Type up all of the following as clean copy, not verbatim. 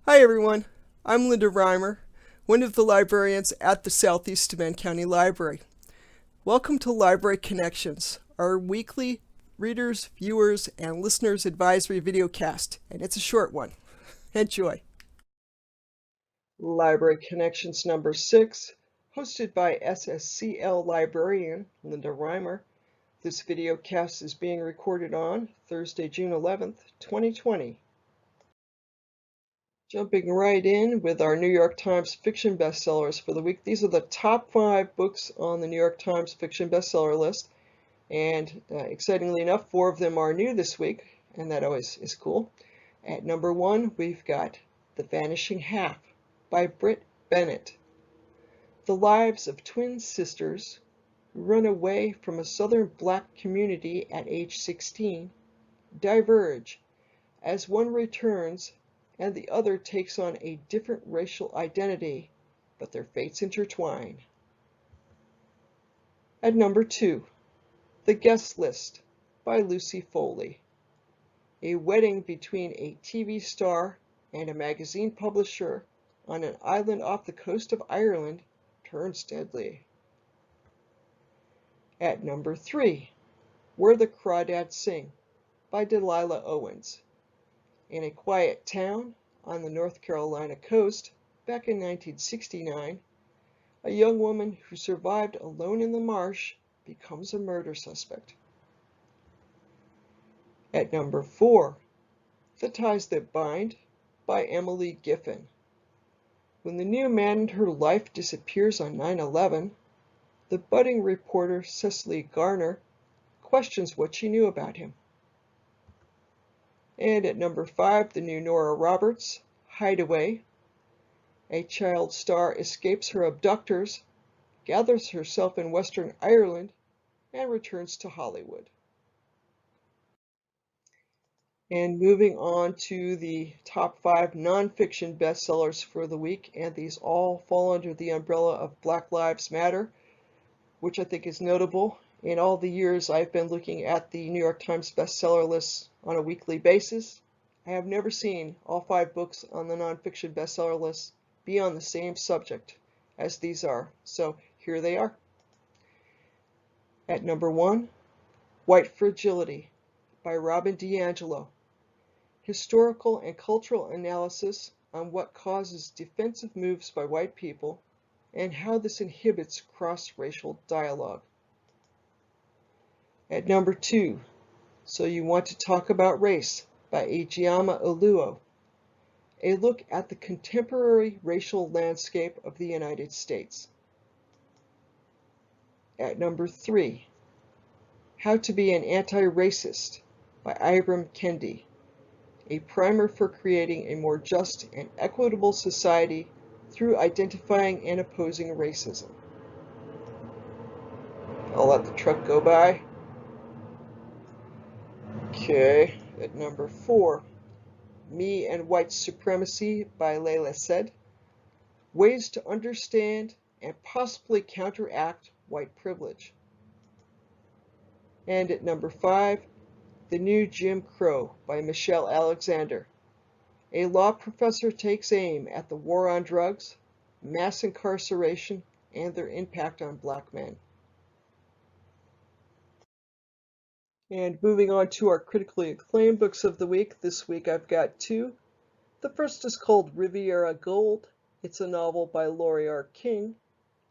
Hi everyone, I'm Linda Reimer, one of the librarians at the Southeast DeMen County Library. Welcome to Library Connections, our weekly readers, viewers, and listeners advisory videocast, and it's a short one. Enjoy. Library Connections number 6, hosted by SSCL librarian Linda Reimer. This videocast is being recorded on Thursday, June 11th, 2020. Jumping right in with our New York Times fiction bestsellers for the week. These are the top 5 books on the New York Times fiction bestseller list. And excitingly enough, 4 of them are new this week, and that always is cool. At number 1, we've got The Vanishing Half by Britt Bennett. The lives of twin sisters who run away from a southern black community at age 16 diverge as one returns and the other takes on a different racial identity, but their fates intertwine. At number 2, The Guest List by Lucy Foley. A wedding between a TV star and a magazine publisher on an island off the coast of Ireland turns deadly. At number 3, Where the Crawdads Sing by Delilah Owens. In a quiet town on the North Carolina coast, back in 1969, a young woman who survived alone in the marsh becomes a murder suspect. At number 4, The Ties That Bind by Emily Giffen. When the new man in her life disappears on 9/11, the budding reporter Cecily Garner questions what she knew about him. And at number 5, the new Nora Roberts, Hideaway. A child star escapes her abductors, gathers herself in Western Ireland, and returns to Hollywood. And moving on to the top 5 nonfiction bestsellers for the week, and these all fall under the umbrella of Black Lives Matter, which I think is notable. In all the years I've been looking at the New York Times bestseller lists on a weekly basis, I have never seen all 5 books on the nonfiction bestseller list be on the same subject as these are. So here they are. At number 1, White Fragility by Robin DiAngelo. Historical and cultural analysis on what causes defensive moves by white people and how this inhibits cross-racial dialogue. At number 2, So You Want to Talk About Race by Ijeoma Oluo. A look at the contemporary racial landscape of the United States. At number 3, How to Be an Anti-Racist by Ibram Kendi. A primer for creating a more just and equitable society through identifying and opposing racism. I'll let the truck go by. Okay, at number 4, Me and White Supremacy by Layla Said. Ways to understand and possibly counteract white privilege. And at number 5, The New Jim Crow by Michelle Alexander. A law professor takes aim at the war on drugs, mass incarceration, and their impact on black men. And moving on to our critically acclaimed books of the week, this week I've got 2. The first is called Riviera Gold. It's a novel by Laurie R. King,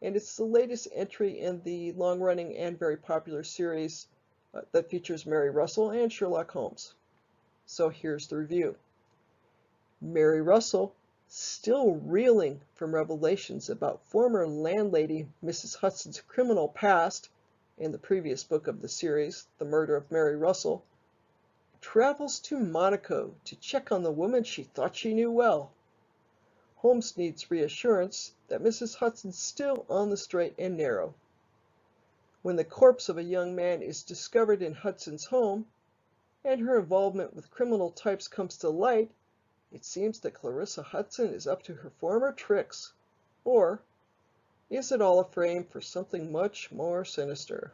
and it's the latest entry in the long-running and very popular series that features Mary Russell and Sherlock Holmes. So here's the review. Mary Russell, still reeling from revelations about former landlady Mrs. Hudson's criminal past in the previous book of the series, The Murder of Mary Russell, travels to Monaco to check on the woman she thought she knew well. Holmes needs reassurance that Mrs. Hudson's still on the straight and narrow. When the corpse of a young man is discovered in Hudson's home, and her involvement with criminal types comes to light, it seems that Clarissa Hudson is up to her former tricks. Or is it all a frame for something much more sinister?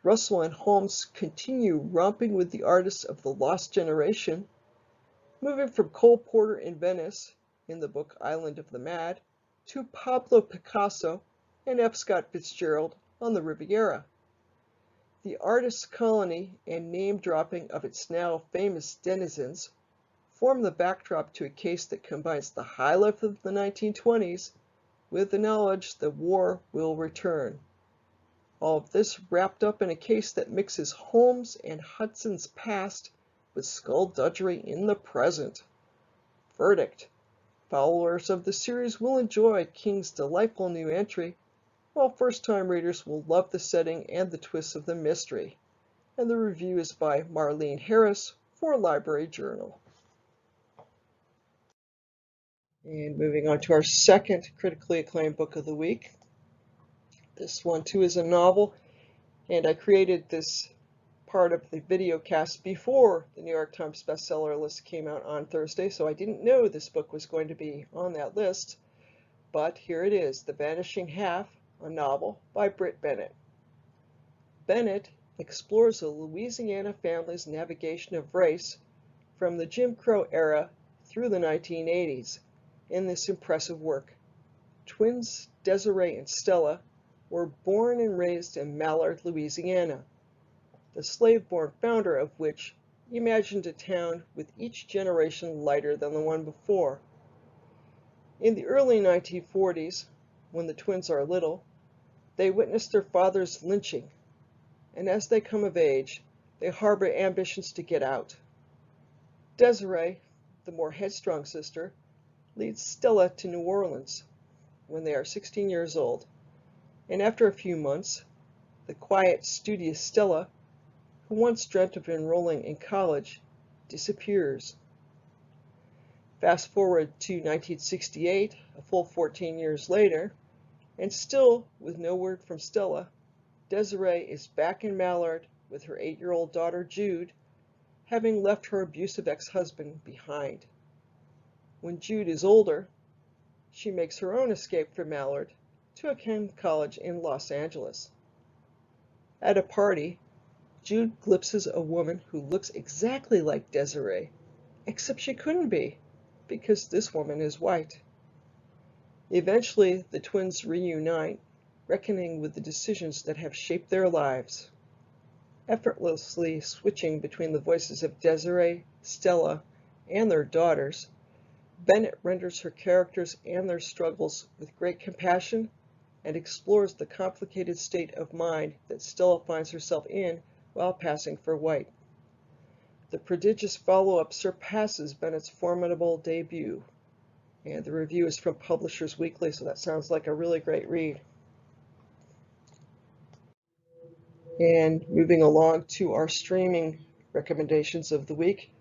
Russell and Holmes continue romping with the artists of the Lost Generation, moving from Cole Porter in Venice, in the book Island of the Mad, to Pablo Picasso and F. Scott Fitzgerald on the Riviera. The artist's colony and name-dropping of its now famous denizens form the backdrop to a case that combines the high life of the 1920s with the knowledge that war will return. All of this wrapped up in a case that mixes Holmes and Hudson's past with skullduggery in the present. Verdict: followers of the series will enjoy King's delightful new entry, while first-time readers will love the setting and the twists of the mystery. And the review is by Marlene Harris for Library Journal. And moving on to our second critically acclaimed book of the week. This one too is a novel, and I created this part of the video cast before the New York Times bestseller list came out on Thursday, so I didn't know this book was going to be on that list. But here it is, The Vanishing Half, a novel by Britt Bennett. Bennett explores a Louisiana family's navigation of race from the Jim Crow era through the 1980s in this impressive work. Twins Desiree and Stella were born and raised in Mallard, Louisiana, the slave-born founder of which imagined a town with each generation lighter than the one before. In the early 1940s, when the twins are little, they witness their father's lynching, and as they come of age, they harbor ambitions to get out. Desiree, the more headstrong sister, leads Stella to New Orleans when they are 16 years old, and after a few months, the quiet, studious Stella, who once dreamt of enrolling in college, disappears. Fast forward to 1968, a full 14 years later, and still with no word from Stella, Desiree is back in Mallard with her 8-year-old daughter Jude, having left her abusive ex-husband behind. When Jude is older, she makes her own escape from Mallard to attend college in Los Angeles. At a party, Jude glimpses a woman who looks exactly like Desiree, except she couldn't be, because this woman is white. Eventually, the twins reunite, reckoning with the decisions that have shaped their lives. Effortlessly switching between the voices of Desiree, Stella, and their daughters, Bennett renders her characters and their struggles with great compassion and explores the complicated state of mind that Stella finds herself in while passing for white. The prodigious follow-up surpasses Bennett's formidable debut, and the review is from Publishers Weekly, so that sounds like a really great read. And moving along to our streaming recommendations of the week,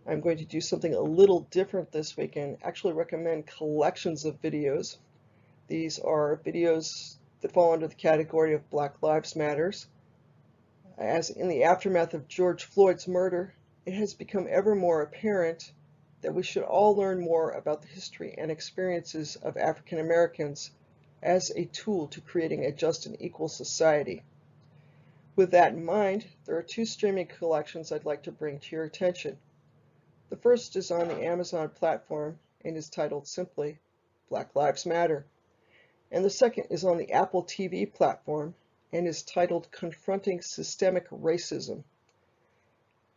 I'm going to do something a little different this week and actually recommend collections of videos. These are videos that fall under the category of Black Lives Matters. As in the aftermath of George Floyd's murder, it has become ever more apparent that we should all learn more about the history and experiences of African Americans as a tool to creating a just and equal society. With that in mind, there are two streaming collections I'd like to bring to your attention. The first is on the Amazon platform and is titled simply Black Lives Matter. And the second is on the Apple TV platform and is titled Confronting Systemic Racism.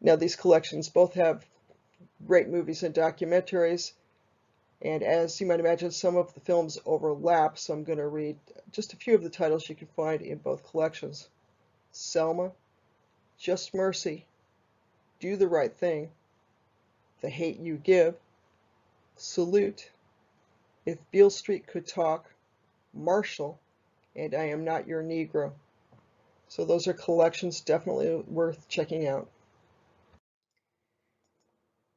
Now, these collections both have great movies and documentaries, and as you might imagine, some of the films overlap, so I'm going to read just a few of the titles you can find in both collections. Selma, Just Mercy, Do the Right Thing, The Hate You Give, Salute, If Beale Street Could Talk, Marshall, and I Am Not Your Negro. So those are collections definitely worth checking out.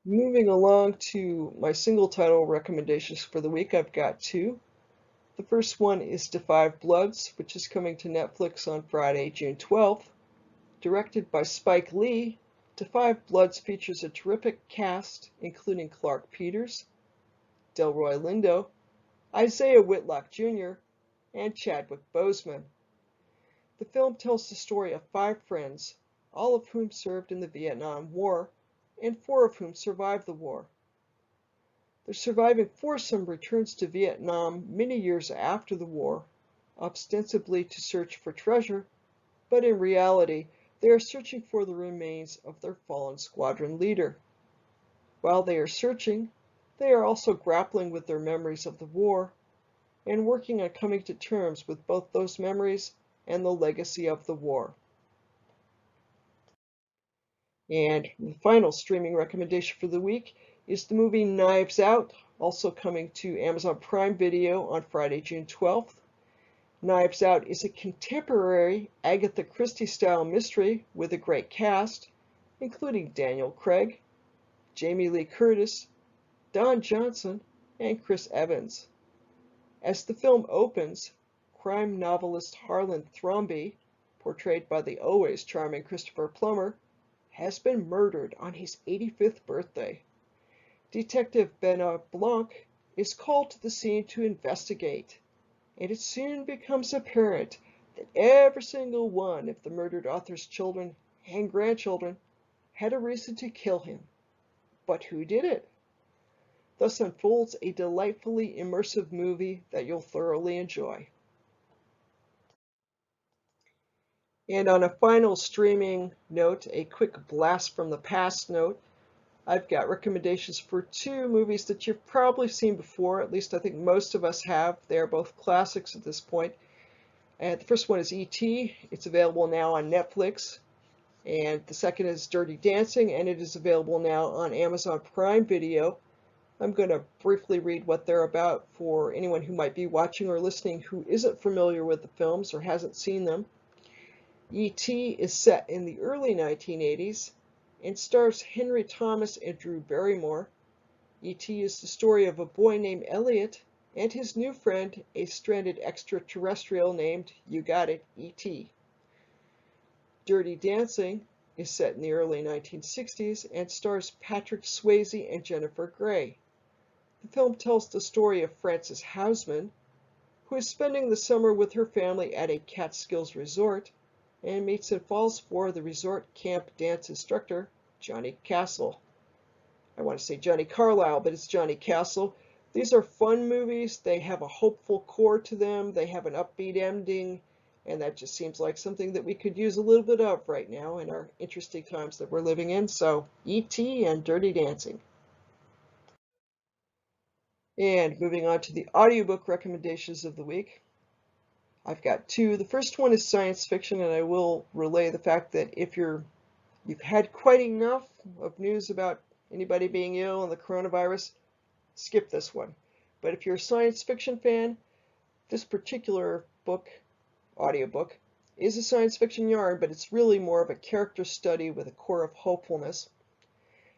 Moving along to my single title recommendations for the week, I've got two. The first one is To Five Bloods, which is coming to Netflix on Friday, June 12th. Directed by Spike Lee, To Five Bloods features a terrific cast, including Clark Peters, Delroy Lindo, Isaiah Whitlock Jr., and Chadwick Boseman. The film tells the story of 5 friends, all of whom served in the Vietnam War, and 4 of whom survived the war, The surviving foursome returns to Vietnam many years after the war, ostensibly to search for treasure, but in reality, they are searching for the remains of their fallen squadron leader. While they are searching, they are also grappling with their memories of the war and working on coming to terms with both those memories and the legacy of the war. And the final streaming recommendation for the week is the movie Knives Out, also coming to Amazon Prime Video on Friday, June 12th. Knives Out is a contemporary Agatha Christie-style mystery with a great cast, including Daniel Craig, Jamie Lee Curtis, Don Johnson, and Chris Evans. As the film opens, crime novelist Harlan Thrombey, portrayed by the always charming Christopher Plummer, has been murdered on his 85th birthday. Detective Benoit Blanc is called to the scene to investigate, and it soon becomes apparent that every single one of the murdered author's children and grandchildren had a reason to kill him. But who did it? Thus unfolds a delightfully immersive movie that you'll thoroughly enjoy. And on a final streaming note, a quick blast from the past note, I've got recommendations for two movies that you've probably seen before. At least I think most of us have. They are both classics at this point. And the first one is E.T. It's available now on Netflix. And the second is Dirty Dancing, and it is available now on Amazon Prime Video. I'm going to briefly read what they're about for anyone who might be watching or listening who isn't familiar with the films or hasn't seen them. E.T. is set in the early 1980s and stars Henry Thomas and Drew Barrymore. E.T. is the story of a boy named Elliot and his new friend, a stranded extraterrestrial named, you got it, E.T. Dirty Dancing is set in the early 1960s and stars Patrick Swayze and Jennifer Grey. The film tells the story of Frances Houseman, who is spending the summer with her family at a Catskills resort and meets and falls for the resort camp dance instructor, Johnny Castle. I want to say Johnny Carlisle, but it's Johnny Castle. These are fun movies. They have a hopeful core to them. They have an upbeat ending, and that just seems like something that we could use a little bit of right now in our interesting times that we're living in. So, E.T. and Dirty Dancing. And moving on to the audiobook recommendations of the week. I've got two. The first one is science fiction, and I will relay the fact that if you've had quite enough of news about anybody being ill and the coronavirus, skip this one. But if you're a science fiction fan, this particular book, audiobook, is a science fiction yarn, but it's really more of a character study with a core of hopefulness.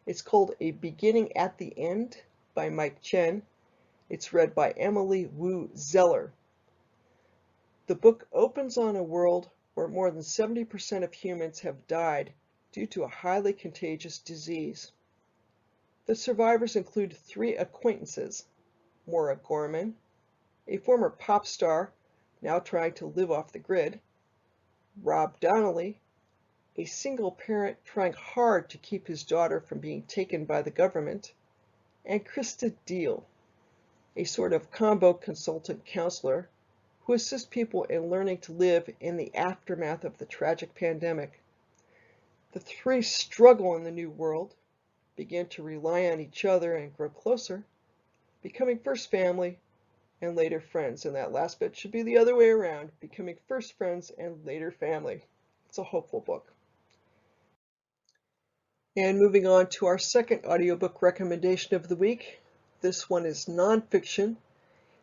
It's called A Beginning at the End by Mike Chen. It's read by Emily Wu Zeller. The book opens on a world where more than 70% of humans have died due to a highly contagious disease. The survivors include three acquaintances: Maura Gorman, a former pop star now trying to live off the grid; Rob Donnelly, a single parent trying hard to keep his daughter from being taken by the government; and Krista Deal, a sort of combo consultant counselor who assists people in learning to live in the aftermath of the tragic pandemic. The three struggle in the new world, begin to rely on each other and grow closer, becoming first family and later friends. And that last bit should be the other way around, becoming first friends and later family. It's a hopeful book. And moving on to our second audiobook recommendation of the week. This one is nonfiction.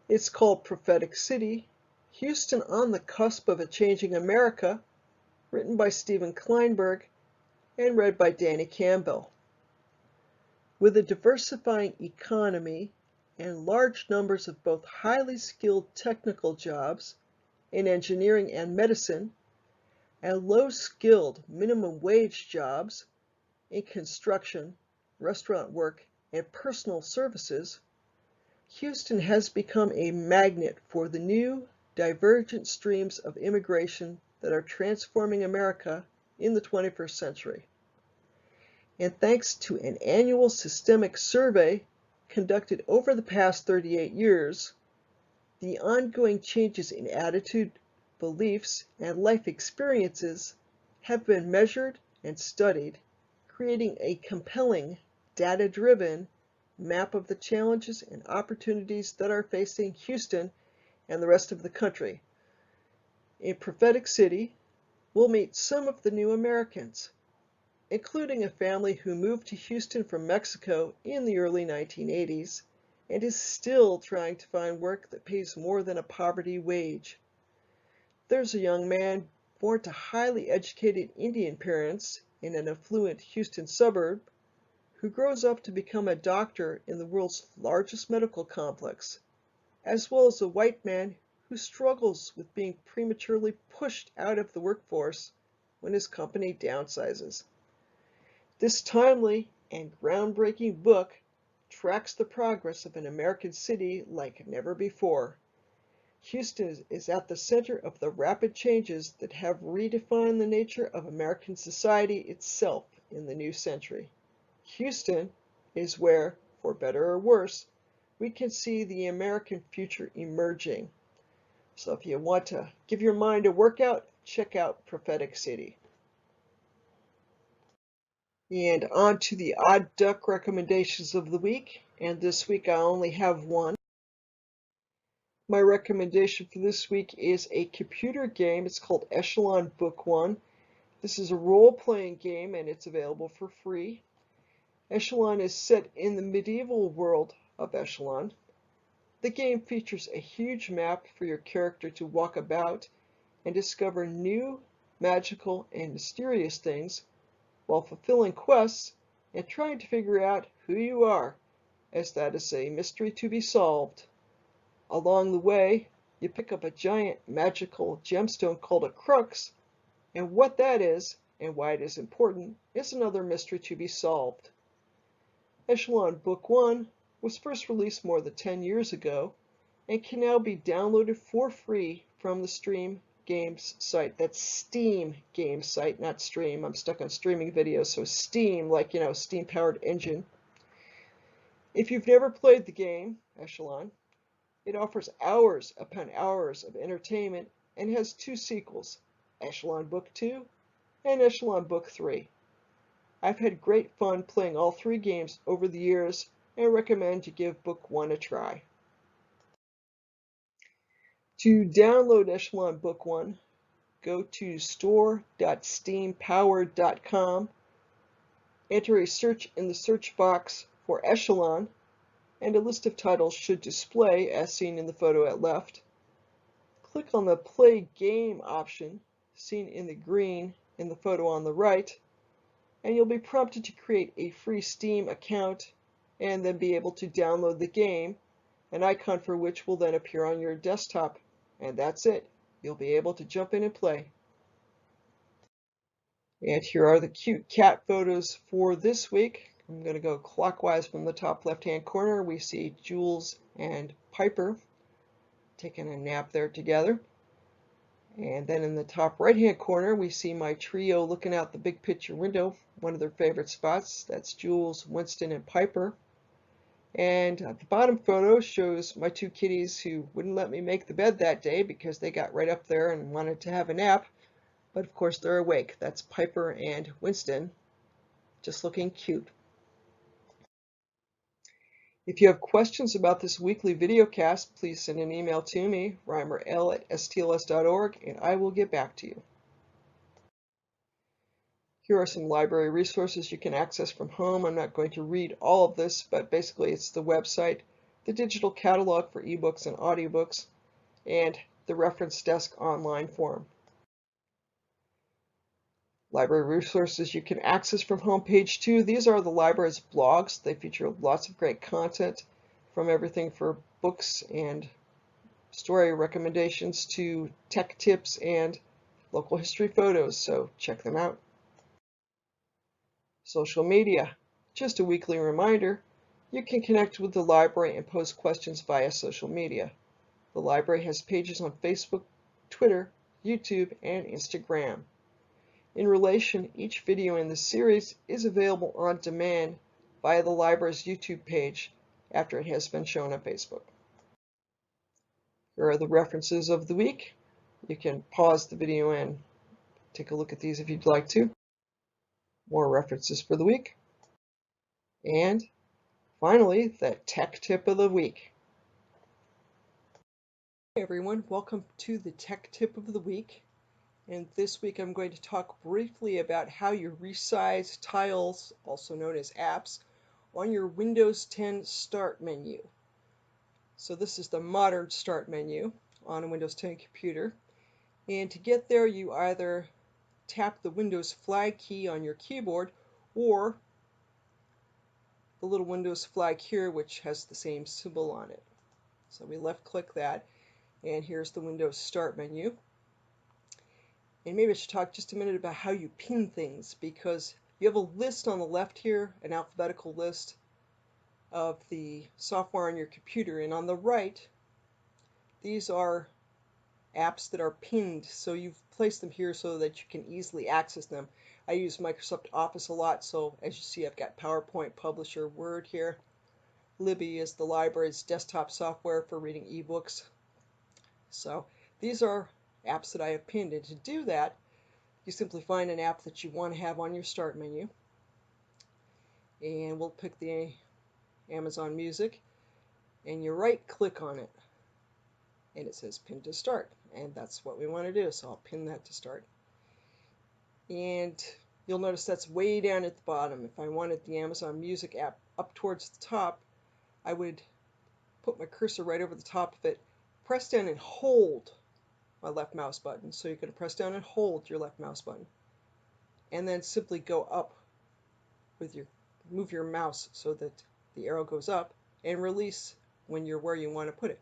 It's called Prophetic City, Houston on the Cusp of a Changing America, written by Stephen Kleinberg and read by Danny Campbell. With a diversifying economy and large numbers of both highly skilled technical jobs in engineering and medicine, and low-skilled minimum wage jobs in construction, restaurant work, and personal services, Houston has become a magnet for the new, divergent streams of immigration that are transforming America in the 21st century. And thanks to an annual systemic survey conducted over the past 38 years, the ongoing changes in attitude, beliefs, and life experiences have been measured and studied, creating a compelling, data-driven map of the challenges and opportunities that are facing Houston and the rest of the country. In Prophetic City, we'll meet some of the new Americans, including a family who moved to Houston from Mexico in the early 1980s and is still trying to find work that pays more than a poverty wage. There's a young man born to highly educated Indian parents in an affluent Houston suburb who grows up to become a doctor in the world's largest medical complex, as well as a white man who struggles with being prematurely pushed out of the workforce when his company downsizes. This timely and groundbreaking book tracks the progress of an American city like never before. Houston is at the center of the rapid changes that have redefined the nature of American society itself in the new century. Houston is where, for better or worse, we can see the American future emerging. So if you want to give your mind a workout, check out Prophetic City. And on to the odd duck recommendations of the week. And this week I only have one. My recommendation for this week is a computer game. It's called Echelon Book 1. This is a role-playing game and it's available for free. Echelon is set in the medieval world of Echelon. The game features a huge map for your character to walk about and discover new, magical, and mysterious things while fulfilling quests and trying to figure out who you are, as that is a mystery to be solved. Along the way, you pick up a giant magical gemstone called a crux, and what that is and why it is important is another mystery to be solved. Echelon Book 1 was first released more than 10 years ago and can now be downloaded for free from the Steam Games site. That's Steam Games site, not Stream. I'm stuck on streaming videos, so Steam, like, steam-powered engine. If you've never played the game, Echelon, it offers hours upon hours of entertainment and has two sequels, Echelon Book 2 and Echelon Book 3. I've had great fun playing all three games over the years and recommend you give Book 1 a try. To download Echelon Book 1, go to store.steampowered.com, enter a search in the search box for Echelon, and a list of titles should display as seen in the photo at left. Click on the Play Game option, seen in the green in the photo on the right, and you'll be prompted to create a free Steam account and then be able to download the game, an icon for which will then appear on your desktop. And that's it. You'll be able to jump in and play. And here are the cute cat photos for this week. I'm going to go clockwise from the top left-hand corner. We see Jules and Piper taking a nap there together. And then in the top right-hand corner, we see my trio looking out the big picture window, one of their favorite spots. That's Jules, Winston, and Piper. And the bottom photo shows my two kitties who wouldn't let me make the bed that day because they got right up there and wanted to have a nap. But of course they're awake. That's Piper and Winston, just looking cute. If you have questions about this weekly videocast, please send an email to me, reimerl@stls.org, and I will get back to you. Here are some library resources you can access from home. I'm not going to read all of this, but basically it's the website, the digital catalog for eBooks and audiobooks, and the reference desk online forum. Library resources you can access from home, page 2. These are the library's blogs. They feature lots of great content, from everything for books and story recommendations to tech tips and local history photos, so check them out. Social media. Just a weekly reminder, you can connect with the library and post questions via social media. The library has pages on Facebook, Twitter, YouTube, and Instagram. In relation, each video in this series is available on demand via the library's YouTube page, after it has been shown on Facebook. Here are the references of the week. You can pause the video and take a look at these if you'd like to. More references for the week. And finally, the tech tip of the week. Hey everyone, welcome to the tech tip of the week. And this week I'm going to talk briefly about how you resize tiles, also known as apps, on your Windows 10 Start menu. So this is the modern Start menu on a Windows 10 computer. And to get there, you either tap the Windows flag key on your keyboard or the little Windows flag here, which has the same symbol on it. So we left click that, and here's the Windows Start menu. And maybe I should talk just a minute about how you pin things, because you have a list on the left here, an alphabetical list of the software on your computer, and on the right, these are apps that are pinned, so you've placed them here so that you can easily access them. I use Microsoft Office a lot, so as you see, I've got PowerPoint, Publisher, Word here. Libby is the library's desktop software for reading eBooks. So these are apps that I have pinned, and to do that, you simply find an app that you want to have on your Start menu, and we'll pick the Amazon Music, and you right click on it, and it says Pin to Start, and that's what we want to do, so I'll pin that to Start. And you'll notice that's way down at the bottom. If I wanted the Amazon Music app up towards the top, I would put my cursor right over the top of it, press down and hold my left mouse button. So you're going to press down and hold your left mouse button, and then simply go up with move your mouse so that the arrow goes up, and release when you're where you want to put it.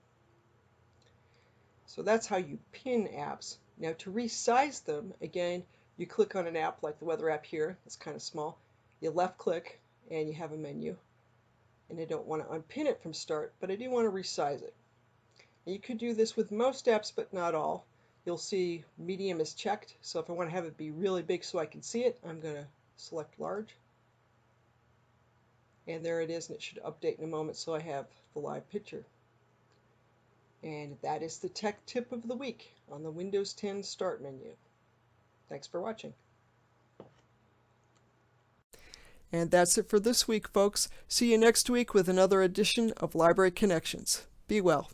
So that's how you pin apps. Now to resize them, again, you click on an app like the weather app here. It's kind of small. You left click and you have a menu. And I don't want to unpin it from Start, but I do want to resize it. And you could do this with most apps, but not all. You'll see medium is checked, so if I want to have it be really big so I can see it, I'm going to select large. And there it is, and it should update in a moment so I have the live picture. And that is the tech tip of the week on the Windows 10 Start menu. Thanks for watching. And that's it for this week, folks. See you next week with another edition of Library Connections. Be well.